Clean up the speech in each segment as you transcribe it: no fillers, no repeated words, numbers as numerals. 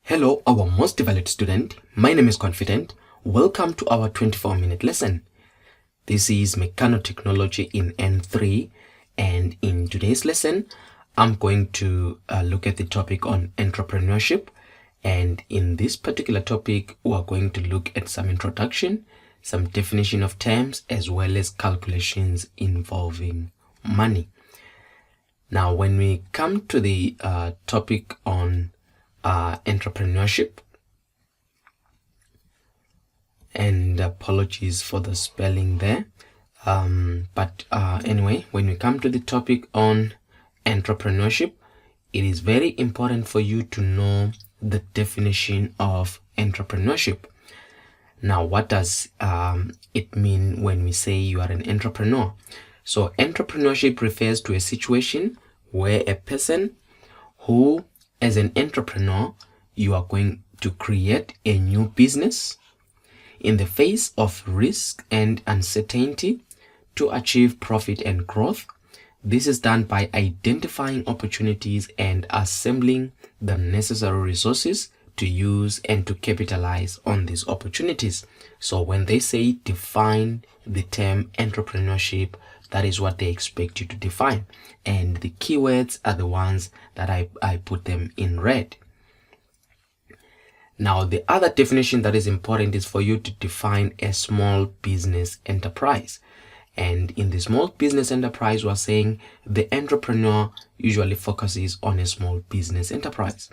Hello, our most valued student. My name is Confident. Welcome to our 24-minute lesson. This is Mechanotechnology in N3, and in today's lesson, I'm going to look at the topic on entrepreneurship. And in this particular topic, we are going to look at some introduction, some definition of terms, as well as calculations involving money. Now, when we come to the topic on entrepreneurship, and apologies for the spelling there, but anyway, when we come to the topic on entrepreneurship, it is very important for you to know the definition of entrepreneurship. Now, what does it mean when we say you are an entrepreneur? So entrepreneurship refers to a situation where a person who, as an entrepreneur, you are going to create a new business in the face of risk and uncertainty to achieve profit and growth. This is done by identifying opportunities and assembling the necessary resources to use and to capitalize on these opportunities. So when they say define the term entrepreneurship, that is what they expect you to define. And the keywords are the ones that I put them in red. Now, the other definition that is important is for you to define a small business enterprise. And in the small business enterprise, we're saying the entrepreneur usually focuses on a small business enterprise.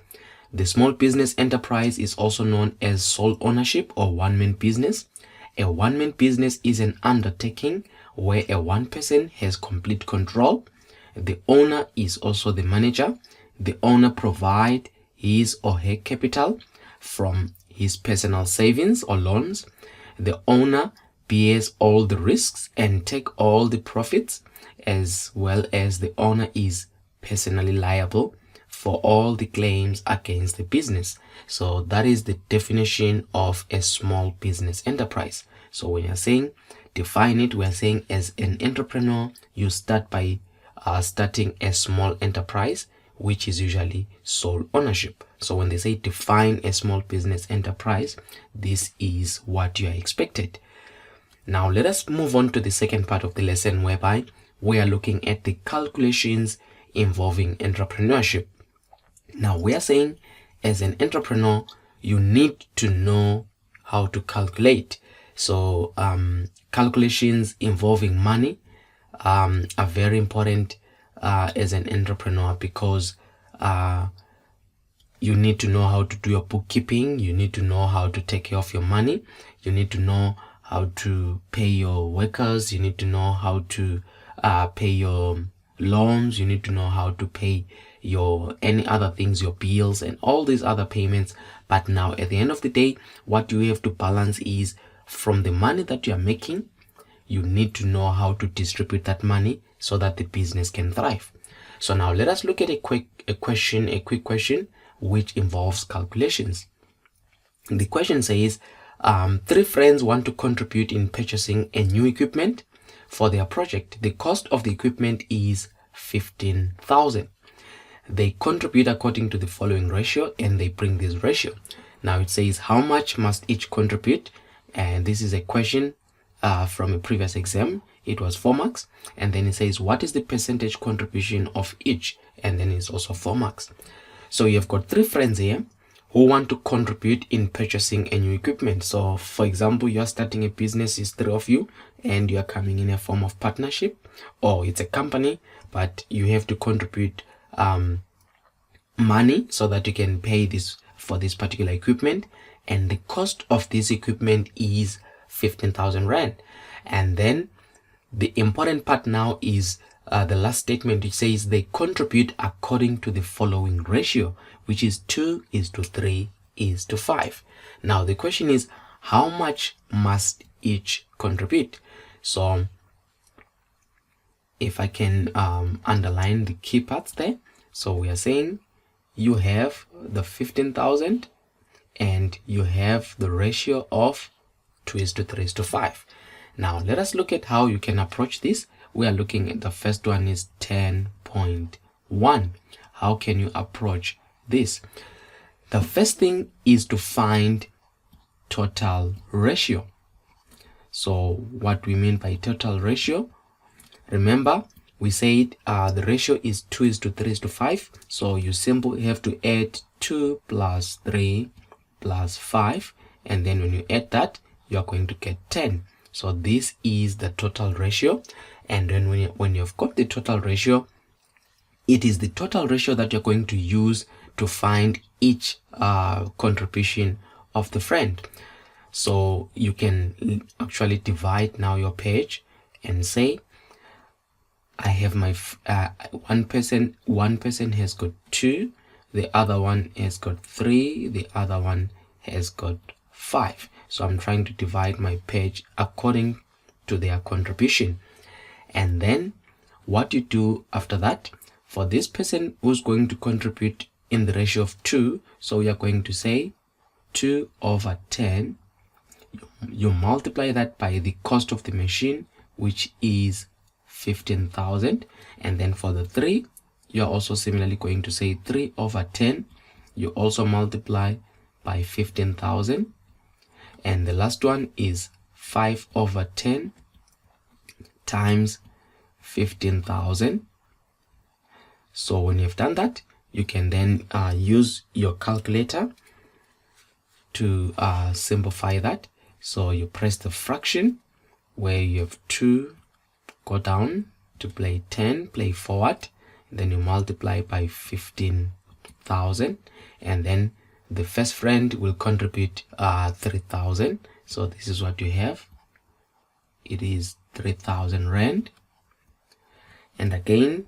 The small business enterprise is also known as sole ownership or one-man business. A one-man business is an undertaking where a one person has complete control. The owner is also the manager. The owner provides his or her capital from his personal savings or loans. The owner bears all the risks and take all the profits, as well as the owner is personally liable for all the claims against the business. So that is the definition of a small business enterprise. So when you're saying define it, we're saying as an entrepreneur, you start by starting a small enterprise, which is usually sole ownership. So when they say define a small business enterprise, this is what you are expected. Now let us move on to the second part of the lesson, whereby we are looking at the calculations involving entrepreneurship. Now we are saying as an entrepreneur, you need to know how to calculate. So calculations involving money are very important as an entrepreneur, because you need to know how to do your bookkeeping. You need to know how to take care of your money. You need to know how to pay your workers. You need to know how to pay your loans. You need to know how to pay your any other things, your bills and all these other payments. But now at the end of the day, what you have to balance is from the money that you are making, you need to know how to distribute that money so that the business can thrive. So now let us look at a quick question which involves calculations. The question says, 3 friends want to contribute in purchasing a new equipment for their project. The cost of the equipment is 15,000. They contribute according to the following ratio, and they bring this ratio. Now it says how much must each contribute, and this is a question from a previous exam. It was 4 marks, and then it says what is the percentage contribution of each, and then it's also 4 marks. So you've got 3 friends here who want to contribute in purchasing a new equipment. So for example, you're starting a business, it's 3 of you, and you're coming in a form of partnership, or it's a company, but you have to contribute money so that you can pay this for this particular equipment, and the cost of this equipment is 15,000 rand. And then the important part now is the last statement, which says they contribute according to the following ratio, which is 2:3:5. Now the question is, how much must each contribute? So if I can underline the key parts there. So we are saying you have the 15,000 and you have the ratio of 2:3:5. Now let us look at how you can approach this. We are looking at the first one is 10.1. How can you approach this? The first thing is to find total ratio. So what we mean by total ratio, remember we said the ratio is 2:3:5, so you simply have to add 2 plus 3 plus 5, and then when you add that, you are going to get 10. So this is the total ratio. And then when you've got the total ratio, it is the total ratio that you're going to use to find each contribution of the friend. So you can actually divide now your page and say, I have my one person has got 2, the other one has got 3, the other one has got 5. So I'm trying to divide my page according to their contribution. And then what you do after that, for this person who's going to contribute in the ratio of 2, so we are going to say 2/10. You multiply that by the cost of the machine, which is 15,000. And then for the 3, you're also similarly going to say 3/10. You also multiply by 15,000. And the last one is 5/10 times 15,000. So when you've done that, you can then use your calculator to simplify that. So you press the fraction where you have 2, go down to play 10, play forward, then you multiply by 15,000, and then the first friend will contribute 3,000. So this is what you have. It is 3,000 rand. And again,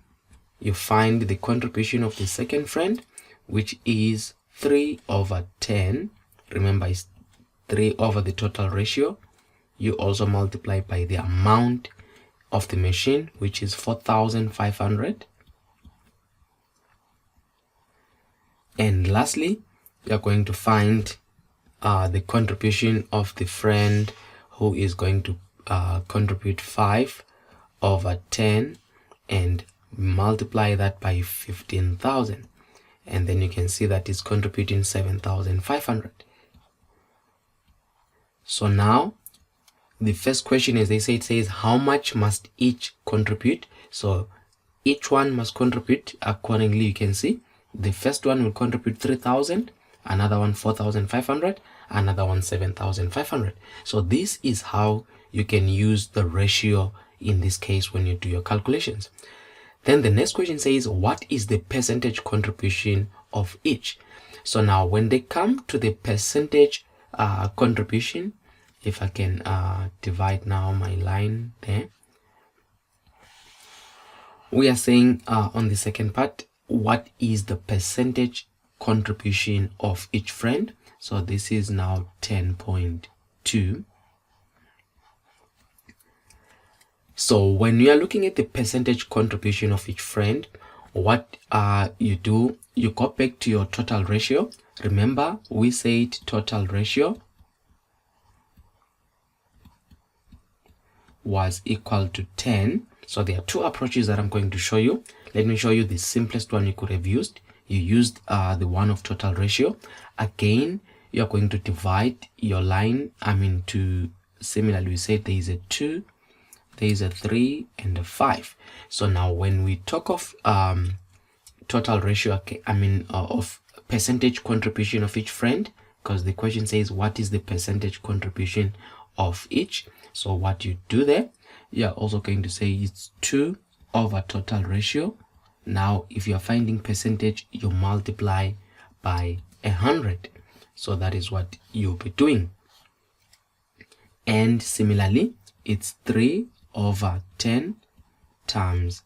you find the contribution of the second friend, which is 3/10. Remember, it's 3 over the total ratio. You also multiply by the amount of the machine, which is 4,500. And lastly, you are going to find the contribution of the friend who is going to contribute 5/10 and multiply that by 15,000. And then you can see that it's contributing 7,500. So now the first question, as they say, it says how much must each contribute. So each one must contribute accordingly. You can see the first one will contribute 3,000, another one 4,500, another one 7,500. So this is how you can use the ratio in this case when you do your calculations. Then the next question says, what is the percentage contribution of each? So now when they come to the percentage contribution, if I can divide now my line there, we are saying on the second part, what is the percentage contribution of each friend? So this is now 10.2. So when you are looking at the percentage contribution of each friend, what you do, you go back to your total ratio. Remember, we said total ratio was equal to 10. So there are two approaches that I'm going to show you. Let me show you the simplest one you could have used. You used the one of total ratio. Again, you're going to divide your line. To similarly, we said there is a 2, there is a 3, and a 5. So now when we talk of total ratio, of percentage contribution of each friend, because the question says what is the percentage contribution of each. So what you do there, you're also going to say it's 2 over total ratio. Now if you're finding percentage, you multiply by 100. So that is what you'll be doing. And similarly, it's 3/10 times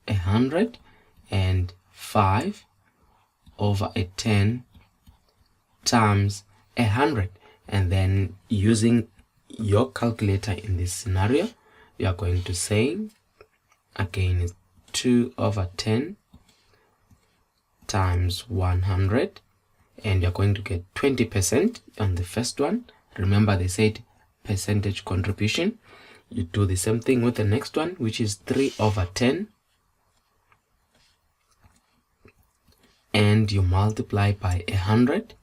100 and 5/10 times 100. And then using your calculator in this scenario, you are going to say, again, it's 2/10 times 100, and you're going to get 20% on the first one. Remember, they said percentage contribution. You do the same thing with the next one, which is 3/10, and you multiply by 100.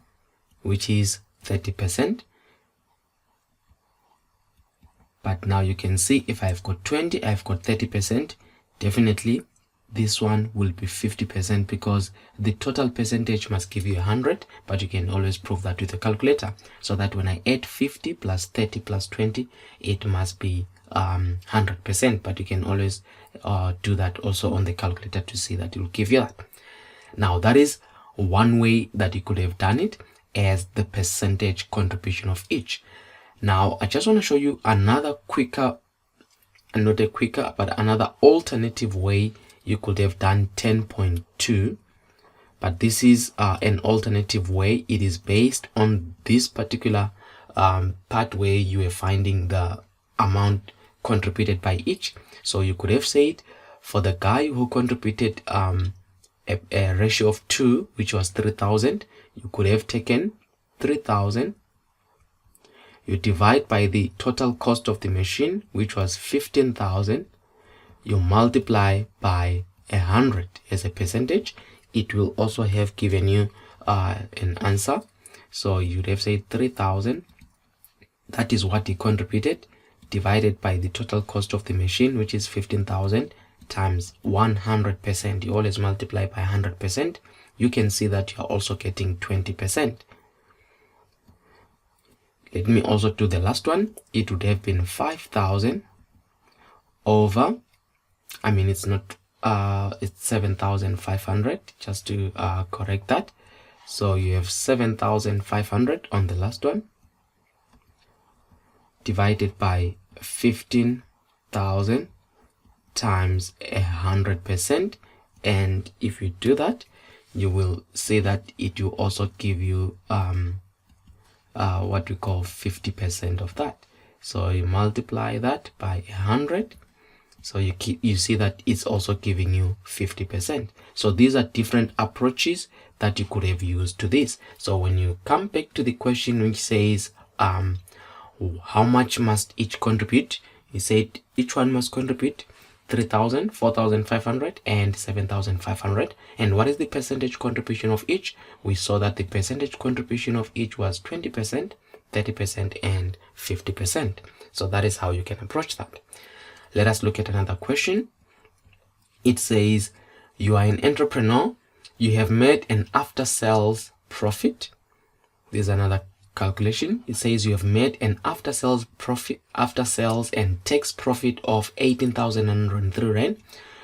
which is 30%. But now you can see if I've got 20, I've got 30%, definitely this one will be 50% because the total percentage must give you 100, but you can always prove that with a calculator, so that when I add 50 plus 30 plus 20, it must be 100%, but you can always do that also on the calculator to see that it will give you that. Now that is one way that you could have done it, as the percentage contribution of each. Now I just want to show you another quicker, and not a quicker, but another alternative way you could have done 10.2, but this is an alternative way. It is based on this particular part where you are finding the amount contributed by each. So you could have said for the guy who contributed a ratio of 2, which was 3,000, you could have taken 3,000, you divide by the total cost of the machine, which was 15,000, you multiply by 100 as a percentage. It will also have given you an answer. So you'd have said 3,000, that is what he contributed, divided by the total cost of the machine, which is 15,000, times 100%. You always multiply by 100%. You can see that you are also getting 20%. Let me also do the last one. It would have been 5,000 over, I mean, it's not, it's 7,500, just to correct that. So you have 7,500 on the last one, divided by 15,000 times 100%. And if you do that, you will see that it will also give you what we call 50% of that. So you multiply that by 100. So you see that it's also giving you 50%. So these are different approaches that you could have used to this. So when you come back to the question which says how much must each contribute, you said each one must contribute 3,000, 4,500 and 7,500. And what is the percentage contribution of each? We saw that the percentage contribution of each was 20%, 30% and 50%. So that is how you can approach that. Let us look at another question. It says you are an entrepreneur, you have made an after sales profit. This is another calculation. It says you have made an after sales profit, after sales and tax profit of 18,103 rand.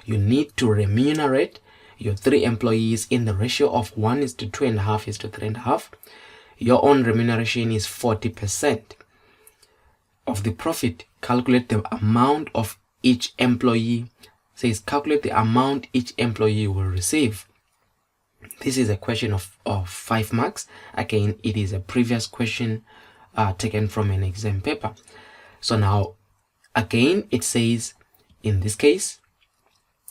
You need to remunerate your 3 employees in the ratio of 1:2.5:3.5. Your own remuneration is 40% of the profit. Calculate the amount of each employee. Says calculate the amount each employee will receive. This is a question of 5 marks. Again, it is a previous question taken from an exam paper. So now again it says, in this case,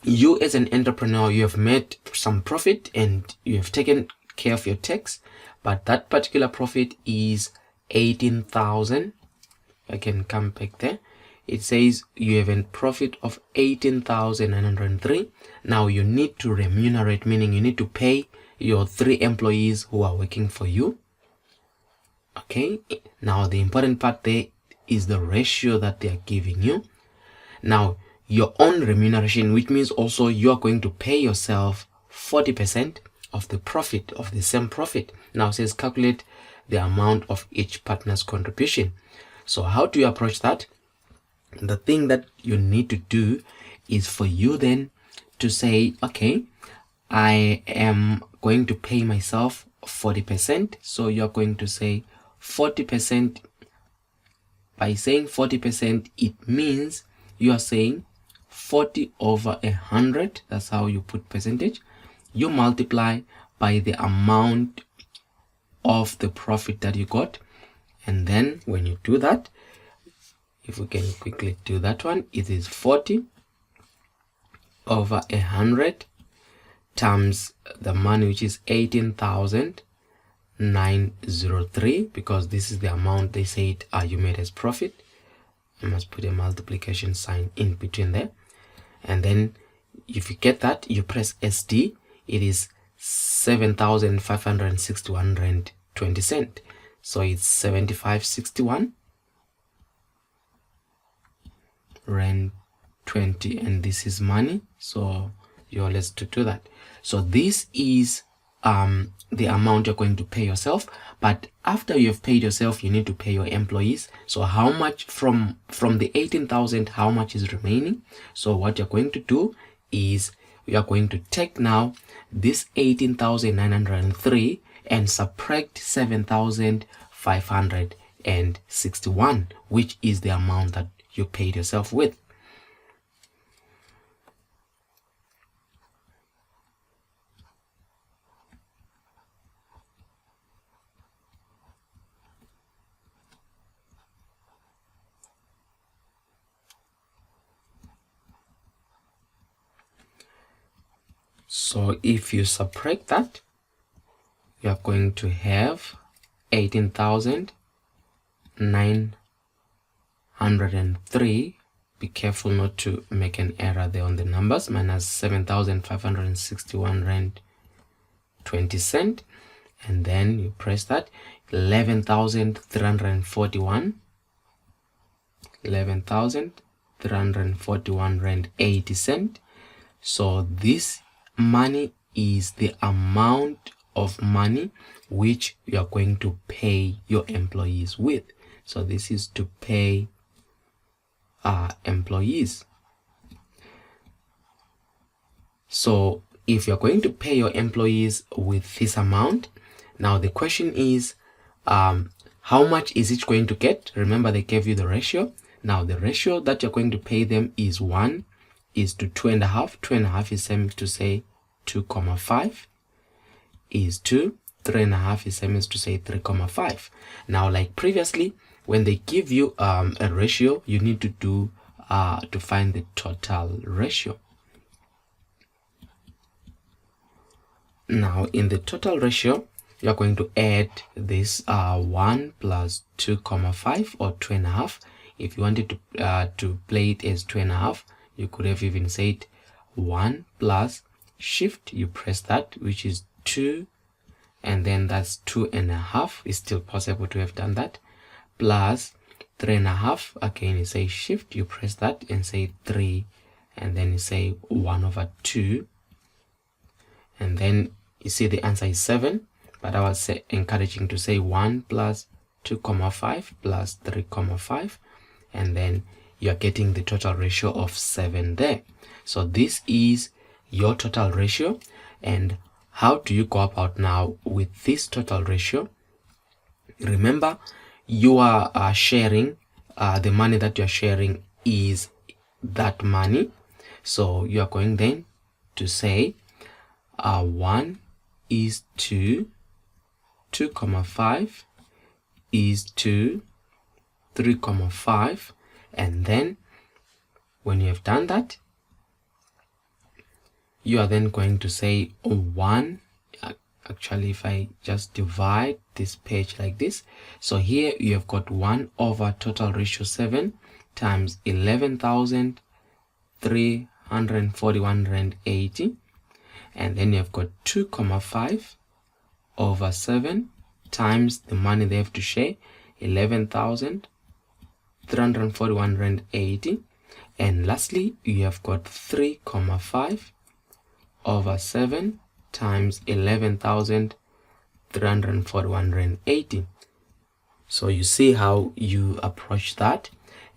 you as an entrepreneur, you have made some profit and you have taken care of your tax, but that particular profit is 18,000. I can come back there. It says you have a profit of 18,903. Now you need to remunerate, meaning you need to pay your 3 employees who are working for you. Okay, now the important part there is the ratio that they are giving you. Now your own remuneration, which means also you are going to pay yourself 40% of the profit, of the same profit. Now it says calculate the amount of each partner's contribution. So how do you approach that? The thing that you need to do is for you then to say, okay, I am going to pay myself 40%. So you're going to say 40%. By saying 40%, it means you are saying 40 over 100. That's how you put percentage. You multiply by the amount of the profit that you got. And then when you do that, if we can quickly do that one, it is 40 over 100 times the money, which is 18,903, because this is the amount they said you made as profit. I must put a multiplication sign in between there. And then if you get that, you press SD. It is 7,561 rand 20 cents. So it's 75.61 rand 20, and this is money. So you always to do that. So this is the amount you're going to pay yourself. But after you've paid yourself, you need to pay your employees. So how much from the 18,000, how much is remaining? So what you're going to do is we are going to take now this 18,903 and subtract 7,561, which is the amount that you paid yourself with. So if you subtract that, you are going to have 18,903. Be careful not to make an error there on the numbers, minus 7,561 rand 20 cent, and then you press that 11,341 rand 80 cent. So this money is the amount of money which you are going to pay your employees with. So this is to pay employees. So if you're going to pay your employees with this amount, now the question is how much is each going to get? Remember, they gave you the ratio. Now the ratio that you're going to pay them is 1 is to 2.5. 2.5 is same to say 2.5 is to 3.5 is same as to say 3.5. Now, like previously, when they give you a ratio, you need to do to find the total ratio. Now, in the total ratio, you are going to add this 1 plus 2.5 or 2.5. If you wanted to play it as 2.5, you could have even said 1 plus shift, you press that, which is 2, and then that's 2.5. It's still possible to have done that, plus 3.5. Again, you say shift, you press that and say 3, and then you say 1/2, and then you see the answer is 7. But I was encouraging to say 1 plus 2.5 plus 3.5, and then you're getting the total ratio of 7 there. So this is your total ratio. And how do you go about now with this total ratio? Remember, you are sharing, the money that you're sharing is that money. So you are going then to say 1 is to 2.5 is to 3.5, and then when you have done that, you are then going to say 1. Actually, if I just divide this page like this, so here you have got 1 over total ratio 7 times 11,341 rand 80, and then you have got 2.5 over 7 times the money they have to share, 11,341 rand 80, and lastly you have got 3.5 over 7 times 11,341 rand 80. So you see how you approach that,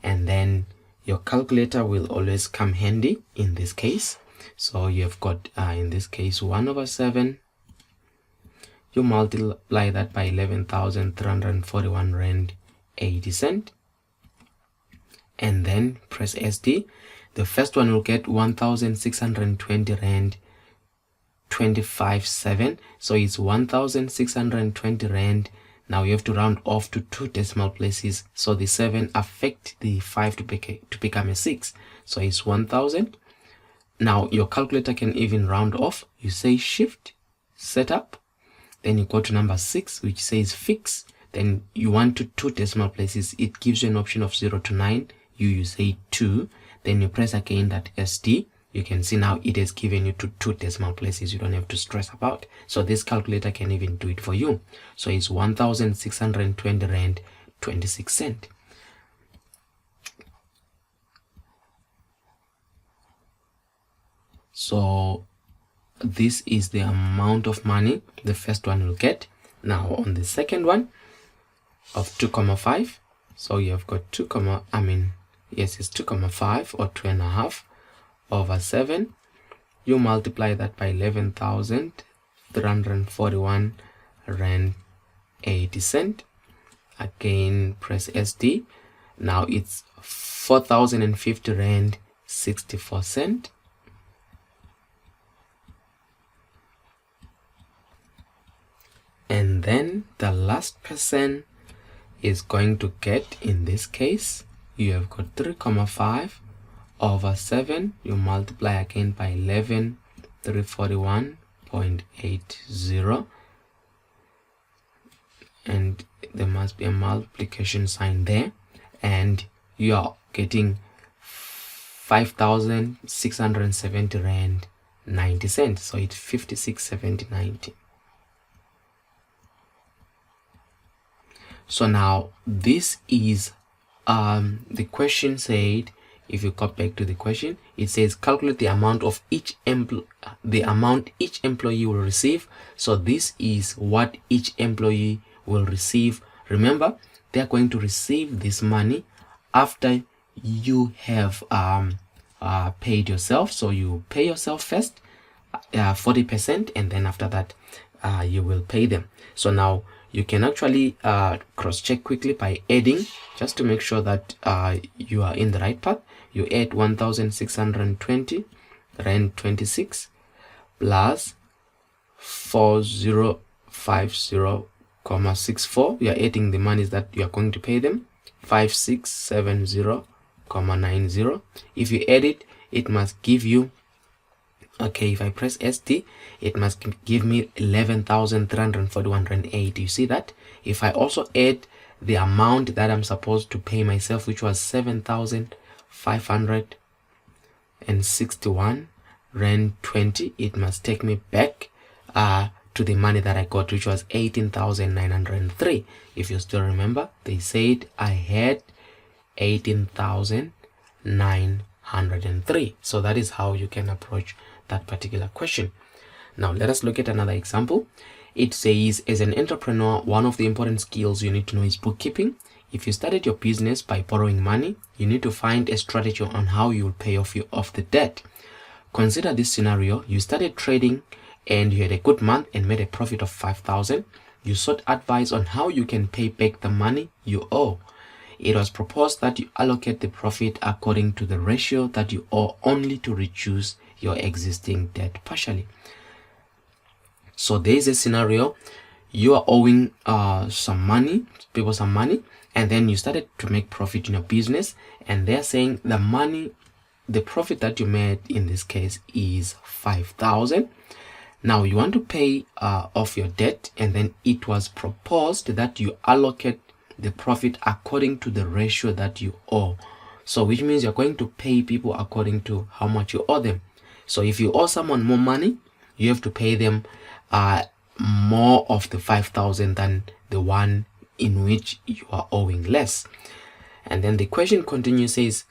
and then your calculator will always come handy in this case. So you have got in this case 1/7. You multiply that by 11,341 rand 80 cent, and then press SD. The first one will get 1,620 rand 25.7. So it's 1,620 rand. Now you have to round off to 2 decimal places, so the 7 affect the 5 to become a 6. So it's 1,000. Now your calculator can even round off. You say shift setup, then you go to number 6, which says fix. Then you want to 2 decimal places. It gives you an option of 0 to 9. You say 2. Then you press again that SD. you can see now it has given you to 2 decimal places. You don't have to stress about. So this calculator can even do it for you. So it's 1,620 rand 26 cent. So this is the amount of money the first one will get. Now on the second one of 2,5, so you have got it's 2,5 or 2.5 over 7. You multiply that by 11,341 rand 80 cent. Again, press SD. Now it's 4,050 rand 64 cent. And then the last person is going to get, in this case, you have got 3,5 over 7. You multiply again by 11,341.80, and there must be a multiplication sign there, and you are getting 5,670 rand 90 cents. So it's 56.7090. So now this is the question said, if you go back to the question, it says calculate the amount of each employee will receive. So this is what each employee will receive. Remember, they are going to receive this money after you have paid yourself. So you pay yourself first, 40%, and then after that you will pay them. So now you can actually cross-check quickly by adding, just to make sure that you are in the right path. You add 1,620 rand 26 plus 4050.64. You are adding the monies that you are going to pay them, 5670.90. If you add it, it must give you, okay, if I press SD, it must give me 11,341.80. You see that? If I also add the amount that I'm supposed to pay myself, which was 7,561 rand 20, it must take me back to the money that I got, which was 18,903. If you still remember, they said I had 18,903. So that is how you can approach that particular question. Now let us look at another example. It says, as an entrepreneur, one of the important skills you need to know is bookkeeping. If you started your business by borrowing money, you need to find a strategy on how you will pay off the debt. Consider this scenario. You started trading and you had a good month and made a profit of 5,000. You sought advice on how you can pay back the money you owe. It was proposed that you allocate the profit according to the ratio that you owe, only to reduce your existing debt partially. So there is a scenario. You are owing people some money, and then you started to make profit in your business, and they're saying the profit that you made in this case is 5,000. Now you want to pay off your debt, and then it was proposed that you allocate the profit according to the ratio that you owe. So which means you're going to pay people according to how much you owe them. So if you owe someone more money, you have to pay them more of the 5,000 than the one in which you are owing less. And then the question continues, says,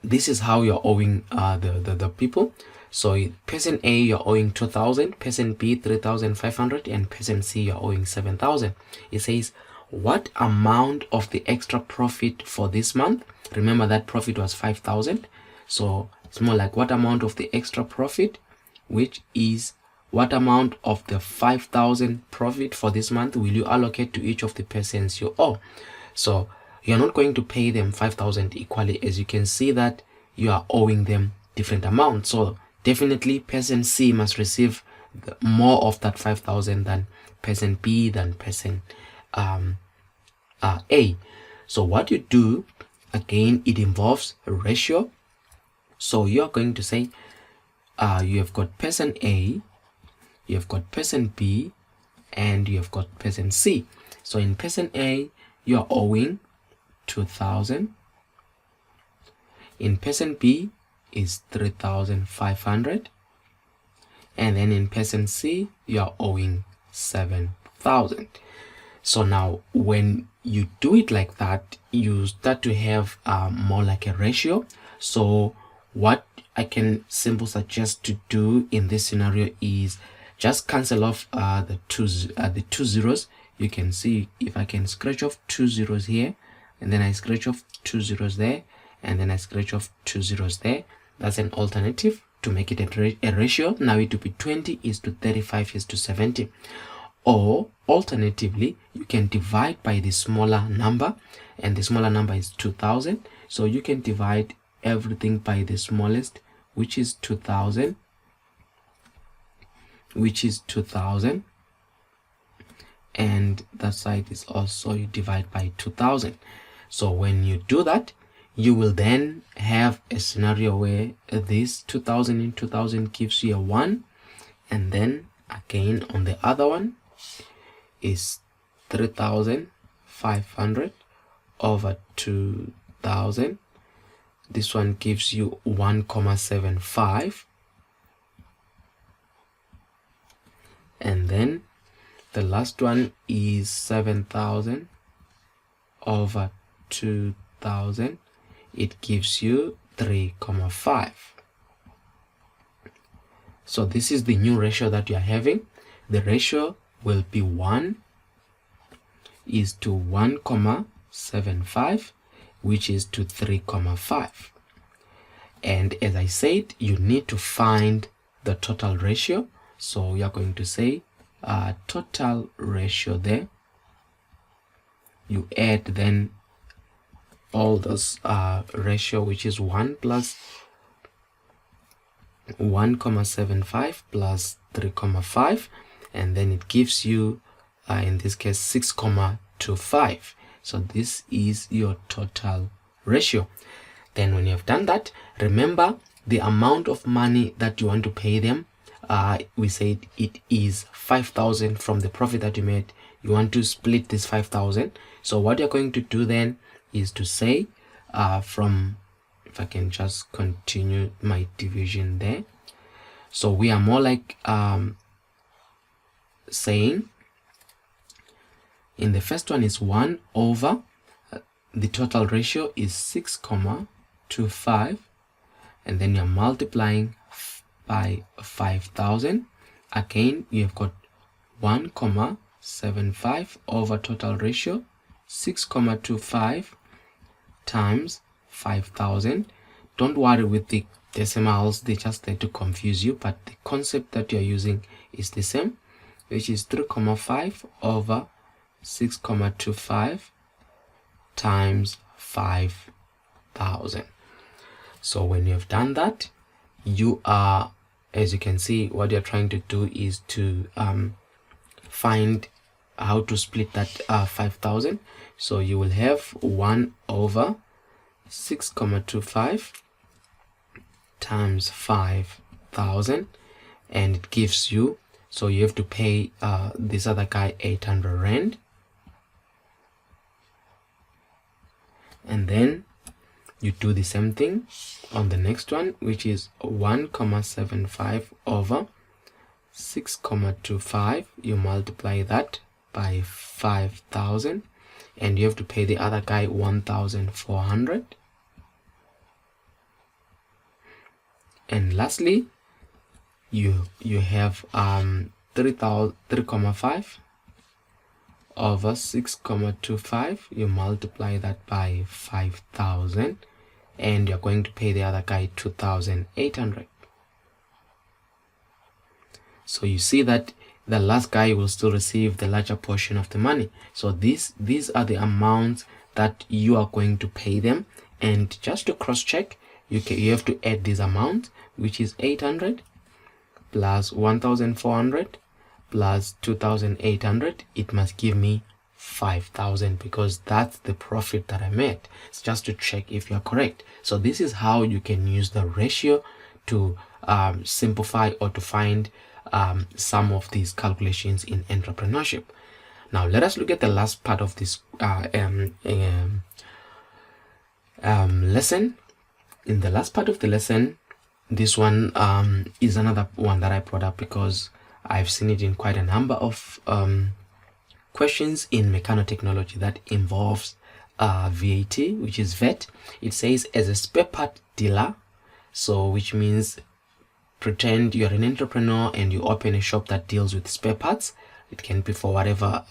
this is how you're owing the people. So person A, you're owing 2,000, person B 3,500, and person C, you're owing 7,000. It says, what amount of the extra profit for this month? Remember that profit was 5,000. So it's more like what amount of the extra profit, which is what amount of the 5,000 profit for this month will you allocate to each of the persons you owe. So you're not going to pay them 5,000 equally, as you can see that you are owing them different amounts. So definitely person C must receive more of that 5,000 than person B, than person A. So what you do, again, it involves a ratio. So you're going to say you have got person A, you have got person B, and you have got person C. So in person A, you are owing 2,000. In person B, is 3,500, and then in person C you are owing 7,000. So now when you do it like that, you start to have more like a ratio. So what I can simply suggest to do in this scenario is just cancel off the two zeros. You can see if I can scratch off 2 zeros here, and then I scratch off 2 zeros there, and then I scratch off 2 zeros there. That's an alternative to make it a ratio. Now it will be 20:35:70. Or alternatively, you can divide by the smaller number, and the smaller number is 2,000. So you can divide everything by the smallest, which is 2,000, and that side is also, you divide by 2,000. So when you do that, you will then have a scenario where this 2,000 in 2,000 gives you a 1, and then again on the other one is 3,500 over 2,000. This one gives you 1,75, and then the last one is 7,000 over 2,000. It gives you 3,5. So this is the new ratio that you are having. The ratio will be 1:1,75, which is to 3,5. And as I said, you need to find the total ratio. So you are going to say total ratio there. You add then all those ratio, which is 1 plus 1,75 plus 3,5, and then it gives you in this case 6,25. So this is your total ratio. Then when you have done that, remember the amount of money that you want to pay them. We said it is 5,000 from the profit that you made. You want to split this 5,000. So what you're going to do then is to say from, if I can just continue my division there. So we are more like saying in the first one is 1 over the total ratio is 6,25, and then you're multiplying by 5,000. Again, you have got 1,75 over total ratio 6,25 times 5,000. Don't worry with the decimals, they just there to confuse you, but the concept that you're using is the same, which is 3,5 over 6,25 times 5,000. So when you have done that, you are, as you can see, what you're trying to do is to find how to split that 5,000. So you will have 1 over 6,25 times 5,000, and it gives you, so you have to pay this other guy 800 rand, and then you do the same thing on the next one, which is 1,75 over 6,25. You multiply that by 5,000, and you have to pay the other guy 1,400. And lastly, you have 3,5 over 6,25. You multiply that by 5,000, and you're going to pay the other guy 2,800. So you see that the last guy will still receive the larger portion of the money. So these are the amounts that you are going to pay them. And just to cross check, you have to add this amount, which is 800 plus 1,400 plus 2,800. It must give me 5,000, because that's the profit that I made. It's just to check if you are correct. So this is how you can use the ratio to simplify or to find some of these calculations in entrepreneurship. Now let us look at the last part of this lesson, in the last part of the lesson, this one is another one that I brought up because I've seen it in quite a number of questions in mechanotechnology that involves VAT, which is VAT. It says, as a spare part dealer, so which means pretend you're an entrepreneur and you open a shop that deals with spare parts. It can be for whatever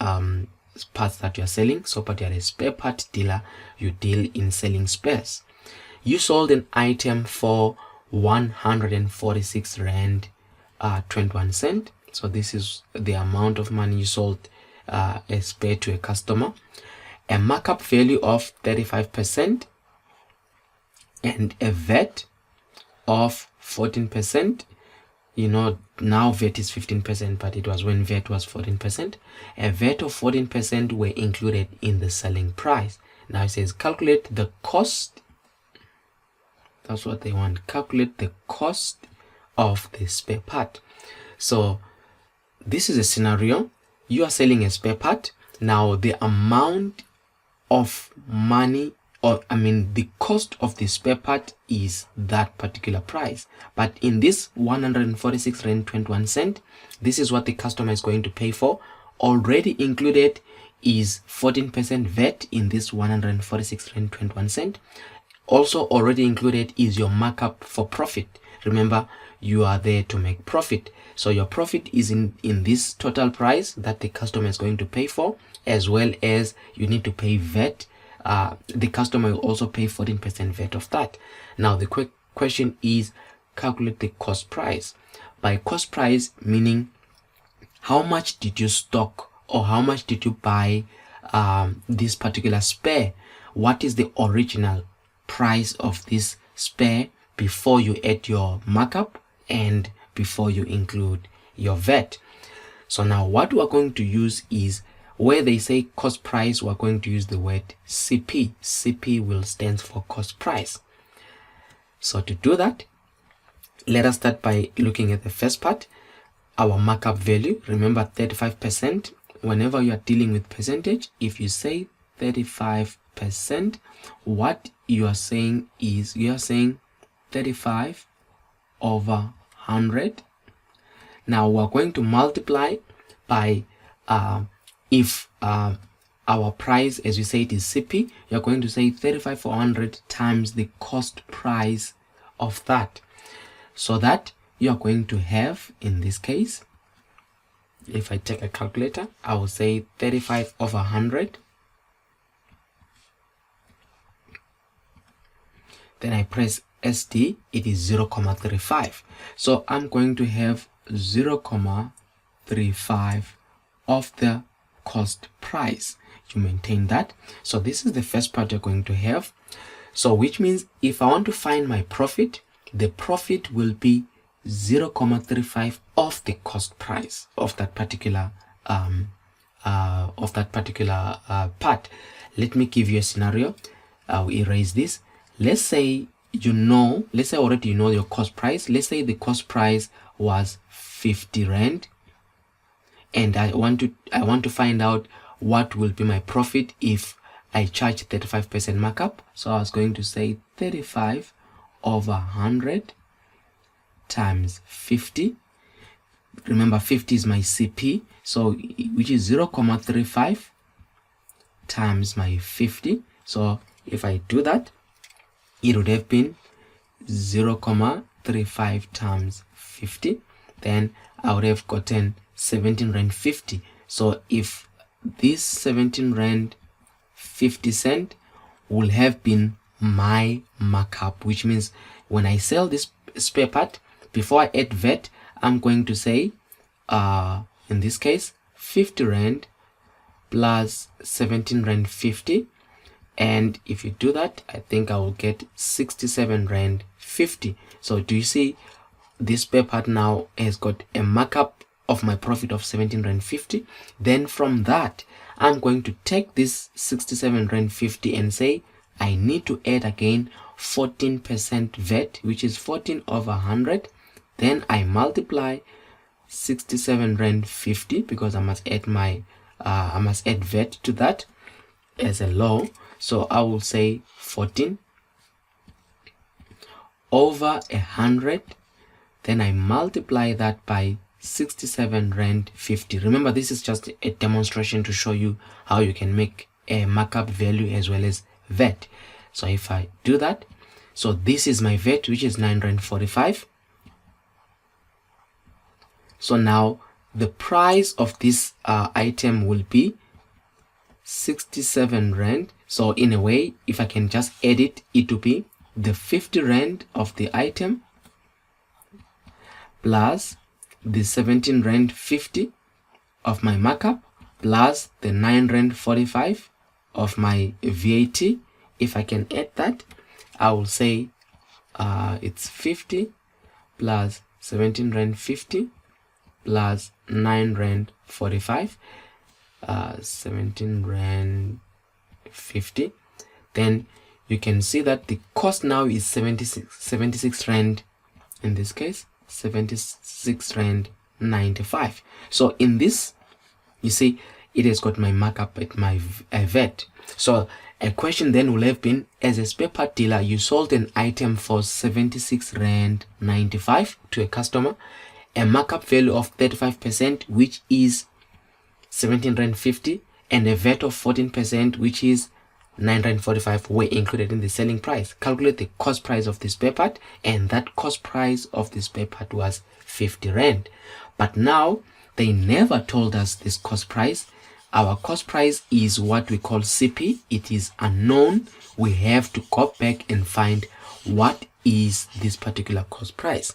parts that you're selling. So, but you're a spare part dealer, you deal in selling spares. You sold an item for 146 Rand 21 cent. So this is the amount of money you sold a spare to a customer. A markup value of 35% and a VAT of 14%. You know, now VAT is 15%, but it was when VAT was 14%. A VAT of 14% were included in the selling price. Now it says calculate the cost. That's what they want. Calculate the cost of the spare part. So this is a scenario. You are selling a spare part. Now the amount of money, the cost of the spare part is that particular price. But in this 146 Rand 21 cent, this is what the customer is going to pay for. Already included is 14% VAT in this 146 Rand 21 cent. Also already included is your markup for profit. Remember, you are there to make profit. So your profit is in this total price that the customer is going to pay for, as well as you need to pay VAT. The customer will also pay 14% VAT of that. Now the quick question is, calculate the cost price. By cost price, meaning how much did you stock or how much did you buy this particular spare? What is the original price of this spare before you add your markup and before you include your VAT? So now what we're going to use is, where they say cost price, we're going to use the word CP. CP will stand for cost price. So to do that, let us start by looking at the first part, our markup value. Remember 35%. Whenever you are dealing with percentage, if you say 35%, what you are saying is, you are saying 35 over 100. Now we're going to multiply by if our price, as we say, it is CP, you're going to say 35 for 100 times the cost price of that. So that you're going to have, in this case, if I take a calculator, I will say 35 over 100. Then I press SD, it is 0.35. So I'm going to have 0.35 of the cost price. You maintain that. So this is the first part you're going to have. So which means if I want to find my profit, the profit will be 0.35 of the cost price of that particular part. Let me give you a scenario. I'll erase this. Let's say already you know your cost price. Let's say the cost price was 50 Rand, and I want to find out what will be my profit if I charge 35% markup. So I was going to say 35 over 100 times 50. Remember, 50 is my CP, so which is 0.35 times my 50. So if I do that, it would have been 0.35 times 50. Then I would have gotten 17 Rand 50. So if this 17 Rand 50 cent will have been my markup, which means when I sell this spare part, before I add VAT, I'm going to say, in this case, 50 Rand plus 17 Rand 50. And if you do that, I think I will get 67 Rand 50. So do you see, this spare part now has got a markup of my profit of 17 Rand 50. Then from that, I'm going to take this 67 Rand 50 and say, I need to add again 14% VAT, which is 14 over 100. Then I multiply 67 Rand 50 because I must add VAT to that as a law. So I will say 14 over 100, then I multiply that by 67 rand 50. Remember, this is just a demonstration to show you how you can make a markup value as well as VAT. So if I do that, so this is my VAT, which is 9 rand 45. So now the price of this item will be 67 rand. So in a way, if I can just edit it to be the 50 rand of the item plus the 17 rand 50 of my markup plus the 9 rand 45 of my VAT. If I can add that, I will say it's 50 plus 17 rand 50 plus 9 rand 45, 17 rand 50. Then you can see that the cost now is 76 rand, in this case 76 rand 95. So in this, you see, it has got my markup at my VAT. So a question then will have been, as a spare part dealer, you sold an item for 76 rand 95 to a customer, a markup value of 35%, which is 17 rand 50, and a VAT of 14%, which is 9 rand 45, were included in the selling price. Calculate the cost price of this spare part, and that cost price of the spare part was 50 rand. But now they never told us this cost price. Our cost price is what we call CP. It is unknown. We have to go back and find what is this particular cost price.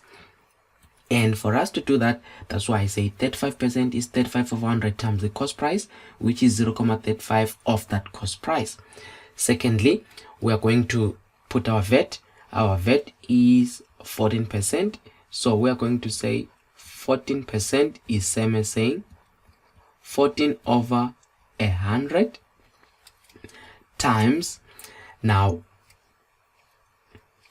And for us to do that, that's why I say 35% is 35 of 100 times the cost price, which is 0.35 of that cost price. Secondly, we are going to put our VAT. Our VAT is 14%. So we are going to say 14% is same as saying 14 over 100 times. Now,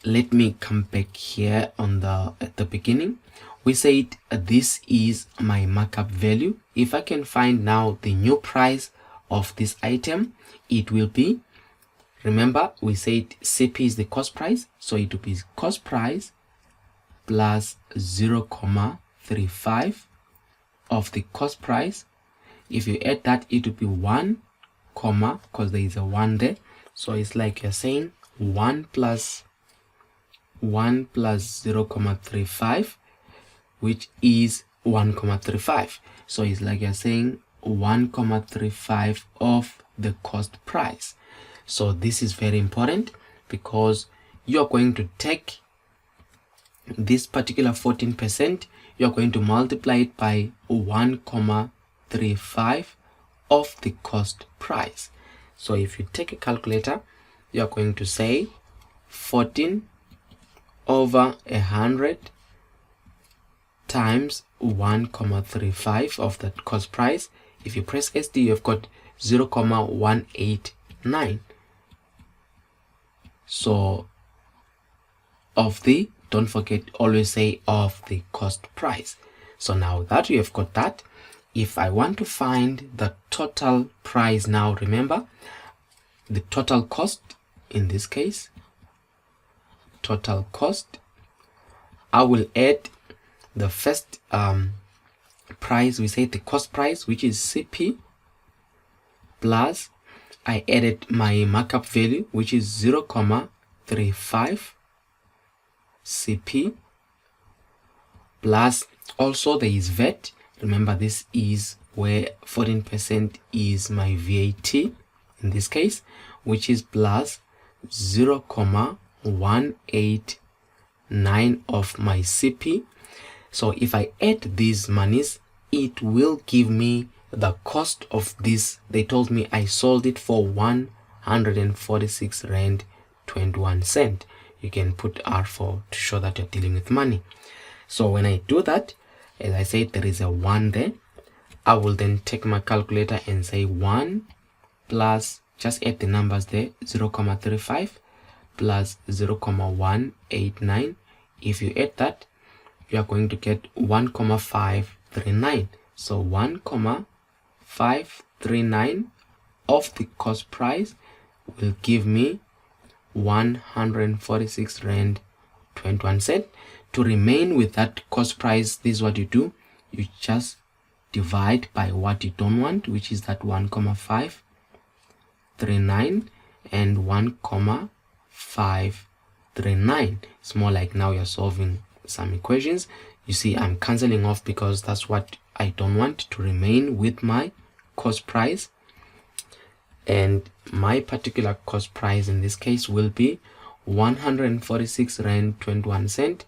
let me come back here on at the beginning. We said this is my markup value. If I can find now the new price of this item, it will be, remember we said CP is the cost price, so it will be cost price plus 0.35 of the cost price. If you add that, it will be 1, because there is a 1 there, so it's like you're saying 1 plus 0.35, which is 1.35. So it's like you're saying 1.35 of the cost price. So this is very important, because you're going to take this particular 14%, you're going to multiply it by 1.35 of the cost price. So if you take a calculator, you're going to say 14 over 100 times 1.35 of that cost price. If you press SD, you've got 0.189. So of the, don't forget, always say of the cost price. So now that we have got that, if I want to find the total price now, remember the total cost, in this case total cost, I will add the first price, we say the cost price, which is CP, plus I added my markup value, which is 0.35 CP, plus also there is VAT. Remember, this is where 14% is my VAT in this case, which is plus 0.189 of my CP. So if I add these monies, it will give me the cost of this. They told me I sold it for 146 rand 21 cent. You can put R4 to show that you're dealing with money. So when I do that, as I said, there is a 1 there. I will then take my calculator and say 1 plus, just add the numbers there, 0.35 plus 0.189. If you add that, you are going to get 1.539. So 1.539 of the cost price will give me 146 rand 21 cent. To remain with that cost price, this is what you do. You just divide by what you don't want, which is that 1,539 and 1,539. It's more like now you're solving some equations. You see, I'm cancelling off because that's what I don't want to remain with my cost price. And my particular cost price in this case will be 146 rand 21 cent.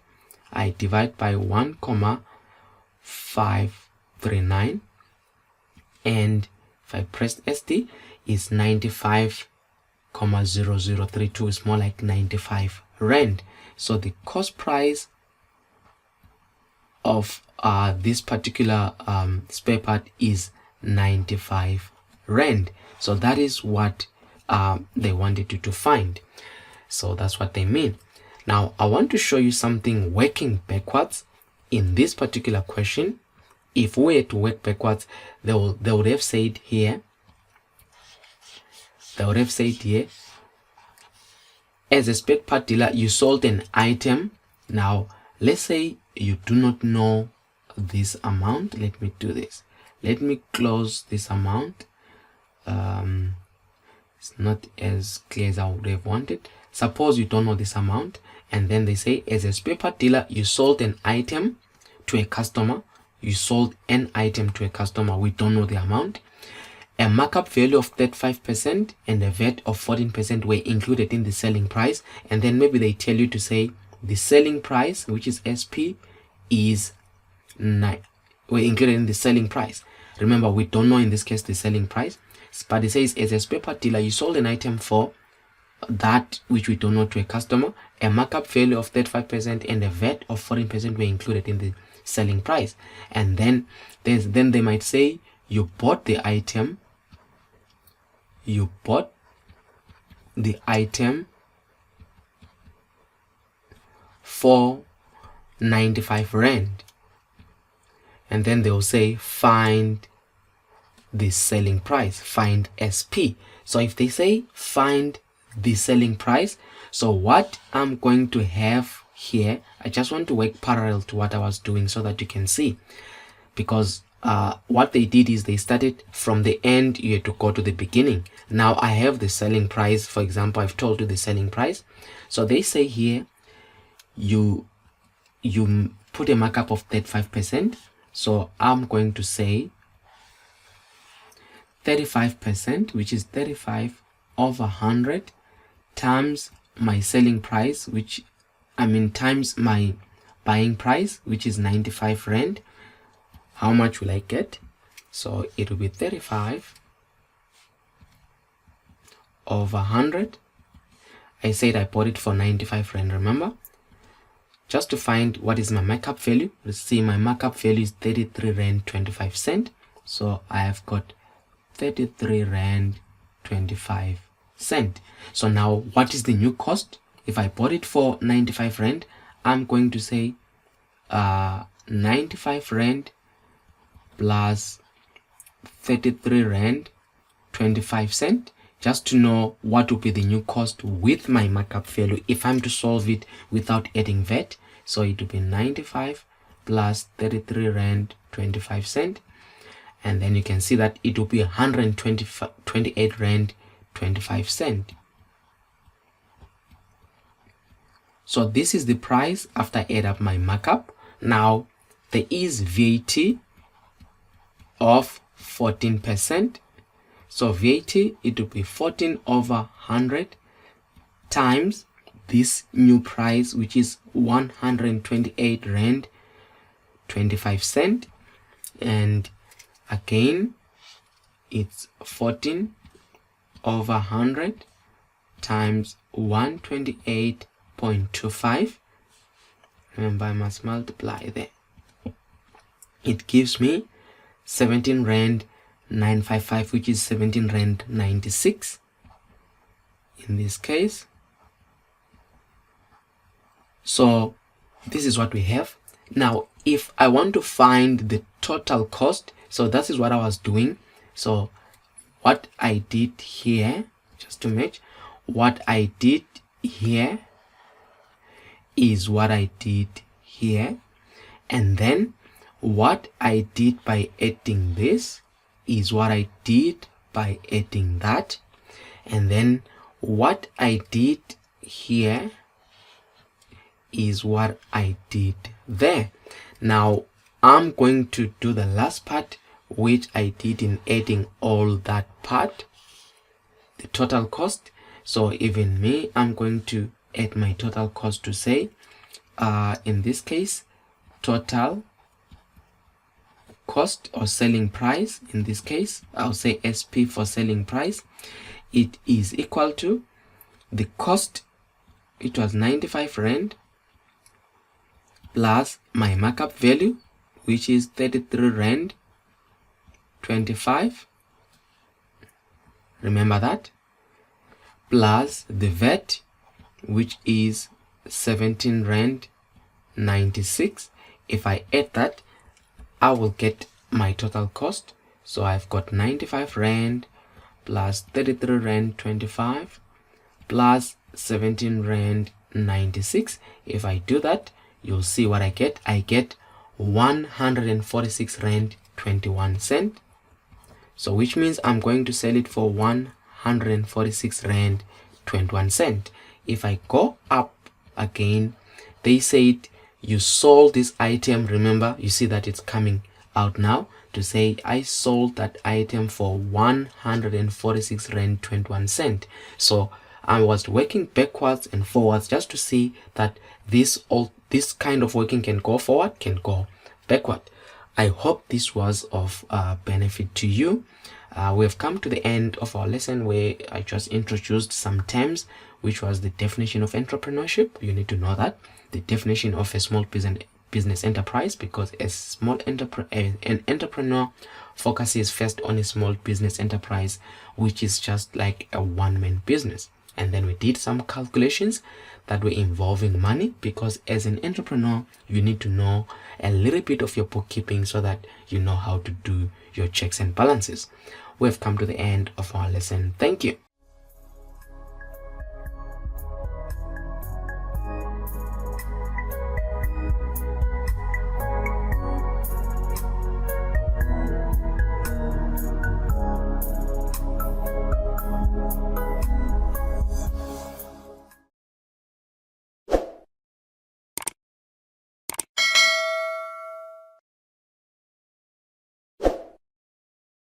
I divide by 1,539, and if I press ST, is 95,0032. It's more like 95 rand. So the cost price of this particular spare part is 95 rand. So that is what they wanted you to find. So that's what they mean. Now I want to show you something working backwards in this particular question. If we were to work backwards, they would have said here, as a spare part dealer, you sold an item. Now let's say you do not know this amount. Let me do this. Let me close this amount. It's not as clear as I would have wanted. Suppose you don't know this amount, and then they say, as a spare part dealer, you sold an item to a customer. You sold an item to a customer. We don't know the amount. A markup value of 35% and a VAT of 14% were included in the selling price. And then maybe they tell you to say the selling price, which is SP, is 9. We're included in the selling price. Remember, we don't know in this case the selling price, but it says, as a spare part dealer, you sold an item for that which we don't know to a customer. A markup value of 35% and a VAT of 14% were included in the selling price. And then they might say, you bought the item. You bought the item for 95 rand. And then they'll say, find the selling price, find SP. So if they say find the selling price, so what I'm going to have here, I just want to work parallel to what I was doing so that you can see, because what they did is they started from the end. You had to go to the beginning. Now I have the selling price. For example, I've told you the selling price. So they say here, you put a markup of 35%. So I'm going to say 35%, which is 35 over 100 times my selling price, which times my buying price, which is 95 rand. How much will I get? So it will be 35 over 100. I said I bought it for 95 rand, remember? Just to find what is my markup value, let's see, my markup value is 33 rand 25 cent. So I have got 33 rand 25 cent. So now what is the new cost? If I bought it for 95 rand, I'm going to say 95 rand plus 33 rand 25 cent, just to know what will be the new cost with my markup value if I'm to solve it without adding VAT. So it will be 95 plus 33 rand 25 cent, and then you can see that it will be 128 rand 25 cent. So this is the price after I add up my markup. Now there is VAT of 14%. So VAT, it will be 14 over 100 times this new price, which is 128 rand 25 cent. And again, it's 14 over 100 times 128.25. Remember, I must multiply there. It gives me 17 rand 955, which is 17 rand 96 in this case. So this is what we have. Now if I want to find the total cost, so that is what I was doing. So what I did here, just to match what I did here, is what I did here, and then what I did by adding this is what I did by adding that, and then what I did here is what I did there. Now I'm going to do the last part, which I did in adding all that part, the total cost. So even me, I'm going to add my total cost to say, in this case, total cost or selling price. In this case, I'll say SP for selling price. It is equal to the cost, it was 95 rand, plus my markup value, which is 33 rand 25. Remember that, plus the VAT, which is 17 rand 96. If I add that, I will get my total cost. So I've got 95 rand plus 33 rand 25 plus 17 rand 96. If I do that, you'll see what I get. I get 146 rand 21 cent. So which means I'm going to sell it for 146 rand 21 cent. If I go up again, they said you sold this item. Remember, you see that it's coming out now to say I sold that item for 146 rand 21 cent. So I was working backwards and forwards just to see that this kind of working can go forward, can go backward. I hope this was of benefit to you. We have come to the end of our lesson where I just introduced some terms, which was the definition of entrepreneurship. You need to know that, the definition of a small business enterprise, because an entrepreneur focuses first on a small business enterprise, which is just like a one-man business. And then we did some calculations that were involving money, because as an entrepreneur, you need to know a little bit of your bookkeeping so that you know how to do your checks and balances. We have come to the end of our lesson. Thank you.